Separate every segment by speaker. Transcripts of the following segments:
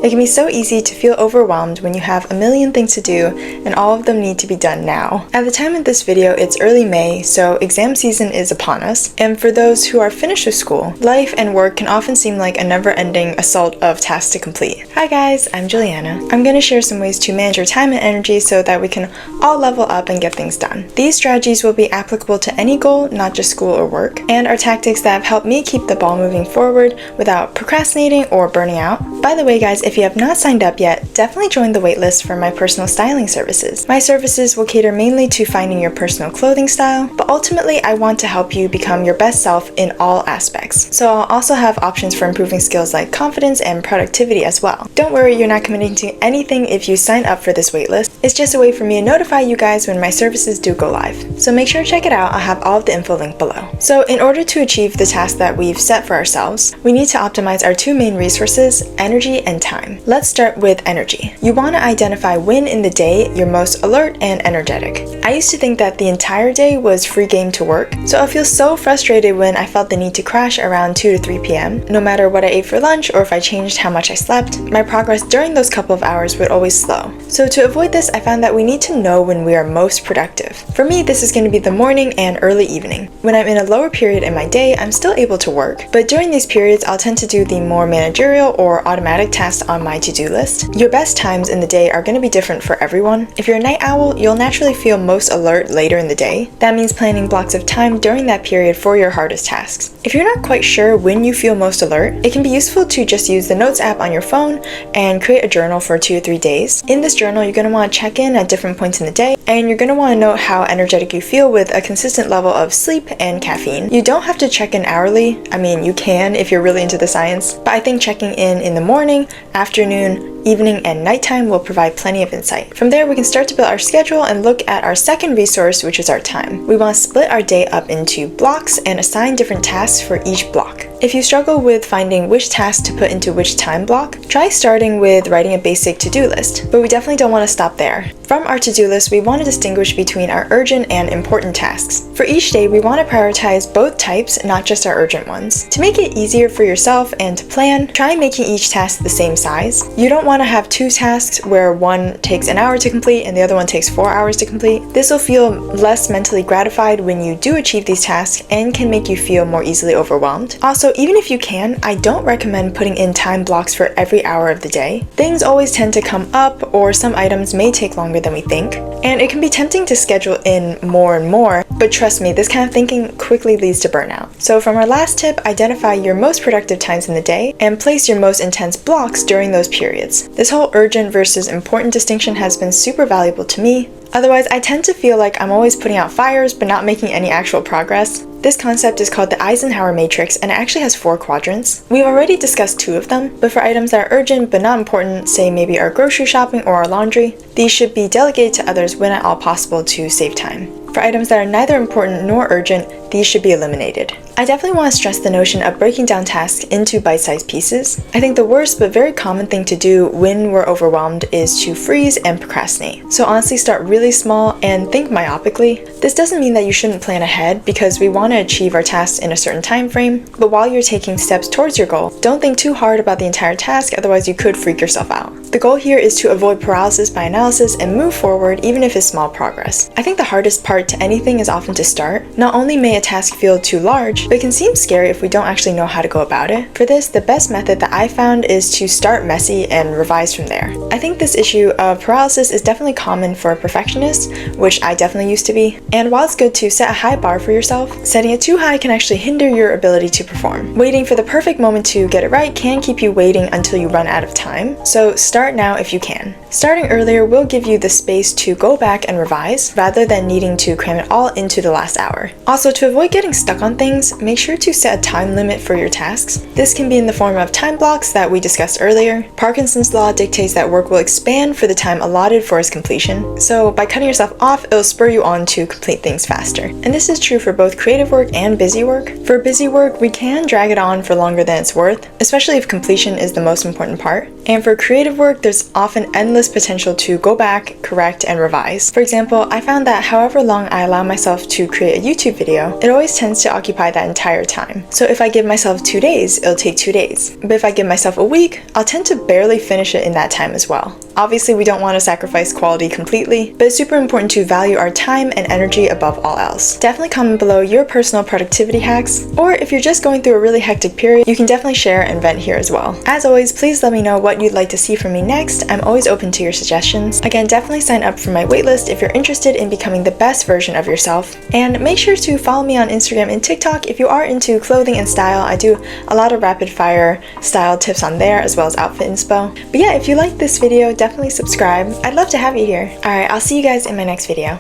Speaker 1: It can be so easy to feel overwhelmed when you have a million things to do and all of them need to be done now. At the time of this video, it's early May, so exam season is upon us. And for those who are finished with school, life and work can often seem like a never-ending assault of tasks to complete. Hi guys, I'm Juliana. I'm going to share some ways to manage your time and energy so that we can all level up and get things done. These strategies will be applicable to any goal, not just school or work, and are tactics that have helped me keep the ball moving forward without procrastinating or burning out. By the way guys, if you have not signed up yet, definitely join the waitlist for my personal styling services. My services will cater mainly to finding your personal clothing style, but ultimately I want to help you become your best self in all aspects. So I'll also have options for improving skills like confidence and productivity as well. Don't worry, you're not committing to anything if you sign up for this waitlist. It's just a way for me to notify you guys when my services do go live. So make sure to check it out. I'll have all of the info linked below. So in order to achieve the task that we've set for ourselves, we need to optimize our two main resources, energy and time. Let's start with energy. You want to identify when in the day you're most alert and energetic. I used to think that the entire day was free game to work, so I feel so frustrated when I felt the need to crash around 2 to 3 p.m. No matter what I ate for lunch or if I changed how much I slept, my progress during those couple of hours would always slow. So to avoid this, I found that we need to know when we are most productive. For me, this is going to be the morning and early evening. When I'm in a lower period in my day, I'm still able to work, but during these periods, I'll tend to do the more managerial or automatic tasks on my to-do list. Your best times in the day are going to be different for everyone. If you're a night owl, you'll naturally feel most alert later in the day. That means planning blocks of time during that period for your hardest tasks. If you're not quite sure when you feel most alert, it can be useful to just use the Notes app on your phone and create a journal for 2 or 3 days. In this journal, you're going to want to check in at different points in the day, and you're going to want to note how energetic you feel with a consistent level of sleep and caffeine. You don't have to check in hourly. I mean, you can if you're really into the science, but I think checking in the morning, afternoon, evening, and nighttime will provide plenty of insight. From there, we can start to build our schedule and look at our second resource, which is our time. We want to split our day up into blocks and assign different tasks for each block. If you struggle with finding which task to put into which time block, try starting with writing a basic to-do list, but we definitely don't want to stop there. From our to-do list, we want to distinguish between our urgent and important tasks. For each day, we want to prioritize both types, not just our urgent ones. To make it easier for yourself and to plan, try making each task the same size. You don't want to have 2 tasks where one takes an hour to complete and the other one takes 4 hours to complete. This will feel less mentally gratified when you do achieve these tasks and can make you feel more easily overwhelmed. Also, even if you can, I don't recommend putting in time blocks for every hour of the day. Things always tend to come up, or some items may take longer than we think, and it can be tempting to schedule in more and more, but trust me, this kind of thinking quickly leads to burnout. So from our last tip, identify your most productive times in the day and place your most intense blocks during those periods. This whole urgent versus important distinction has been super valuable to me. Otherwise, I tend to feel like I'm always putting out fires but not making any actual progress. This concept is called the Eisenhower Matrix, and it actually has 4 quadrants. We've already discussed 2 of them, but for items that are urgent but not important, say maybe our grocery shopping or our laundry, these should be delegated to others when at all possible to save time. For items that are neither important nor urgent, these should be eliminated. I definitely want to stress the notion of breaking down tasks into bite-sized pieces. I think the worst but very common thing to do when we're overwhelmed is to freeze and procrastinate. So honestly, start really small and think myopically. This doesn't mean that you shouldn't plan ahead, because we want to achieve our tasks in a certain time frame, but while you're taking steps towards your goal, don't think too hard about the entire task, otherwise you could freak yourself out. The goal here is to avoid paralysis by analysis and move forward even if it's small progress. I think the hardest part to anything is often to start. Not only may a task feel too large, but it can seem scary if we don't actually know how to go about it. For this, the best method that I found is to start messy and revise from there. I think this issue of paralysis is definitely common for perfectionists, which I definitely used to be. And while it's good to set a high bar for yourself, setting it too high can actually hinder your ability to perform. Waiting for the perfect moment to get it right can keep you waiting until you run out of time, so start now if you can. Starting earlier will give you the space to go back and revise, rather than needing to cram it all into the last hour. Also, to avoid getting stuck on things, make sure to set a time limit for your tasks. This can be in the form of time blocks that we discussed earlier. Parkinson's law dictates that work will expand for the time allotted for its completion, so by cutting yourself off, it'll spur you on to complete things faster. And this is true for both creative work and busy work. For busy work, we can drag it on for longer than it's worth, especially if completion is the most important part. And for creative work, there's often endless potential to go back, correct, and revise. For example, I found that however long I allow myself to create a YouTube video, it always tends to occupy that entire time. So if I give myself 2 days, it'll take 2 days. But if I give myself a week, I'll tend to barely finish it in that time as well. Obviously, we don't want to sacrifice quality completely, but it's super important to value our time and energy above all else. Definitely comment below your personal productivity hacks, or if you're just going through a really hectic period, you can definitely share and vent here as well. As always, please let me know what you'd like to see from me next. I'm always open to your suggestions. Again, definitely sign up for my waitlist if you're interested in becoming the best version of yourself. And make sure to follow me on Instagram and TikTok if you are into clothing and style. I do a lot of rapid fire style tips on there as well as outfit inspo. But yeah, if you liked this video, definitely subscribe. I'd love to have you here. Alright, I'll see you guys in my next video.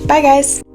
Speaker 1: Bye guys!